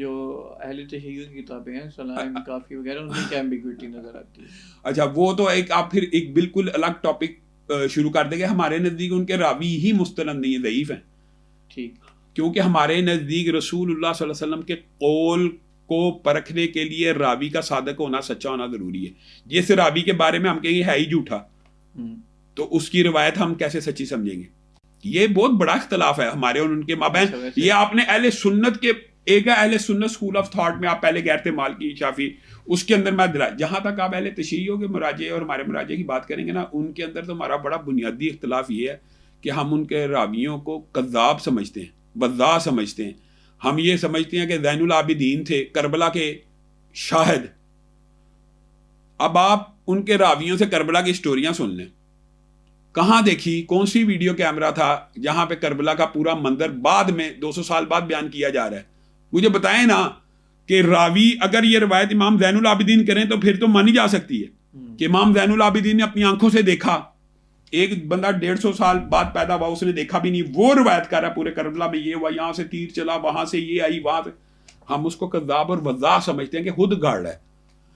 جو اہل تحقیق کی کتابیں ہیں سلائم کافی وغیرہ ان میں کیا ایمبیگوٹی نظر آتی ہے. اچھا وہ تو ایک آپ پھر ایک بالکل الگ ٹاپک شروع کر دیں گے. ہمارے نزدیک ان کے راوی ہی مستند نہیں ہیں, ضعیف ہیں. ٹھیک. کیونکہ ہمارے نزدیک رسول اللہ صلی اللہ علیہ وسلم کے قول کو پرکھنے کے لیے راوی کا صادق ہونا, سچا ہونا ضروری ہے. جس راوی کے بارے میں ہم کہیں گے ہے ہی جھوٹا, تو اس کی روایت ہم کیسے سچی سمجھیں گے؟ یہ بہت بڑا اختلاف ہے ہمارے اور ان کے مابین. یہ آپ نے اہل سنت کے ایک اہل سنت اسکول آف تھاٹ میں آپ پہلے گئے تھے مالکی شافعی, اس کے اندر میں جہاں تک آپ اہل تشیعوں کے مراجع اور ہمارے مراجع کی بات کریں گے نا, ان کے اندر تو ہمارا بڑا بنیادی اختلاف یہ ہے کہ ہم ان کے راویوں کو کذاب سمجھتے ہیں, وضاع سمجھتے ہیں. ہم یہ سمجھتے ہیں کہ زین العابدین تھے کربلا کے شاہد. اب آپ ان کے راویوں سے کربلا کی سٹوریاں سن لیں, کہاں دیکھی, کون سی ویڈیو کیمرہ تھا جہاں پہ کربلا کا پورا منظر بعد میں 200 سال بعد بیان کیا جا رہا ہے؟ مجھے بتائیں نا کہ راوی اگر یہ روایت امام زین العابدین کریں تو پھر تو مانی جا سکتی ہے کہ امام زین العابدین نے اپنی آنکھوں سے دیکھا. ایک بندہ 150 سال بعد پیدا ہوا, اس نے دیکھا بھی نہیں, وہ روایت کر رہا ہے پورے کربلا میں یہ ہوا, یہاں سے تیر چلا, وہاں سے یہ آئی, وہاں سے. ہم اس کو کذاب اور وضاع سمجھتے ہیں کہ خود گاڑ ہے.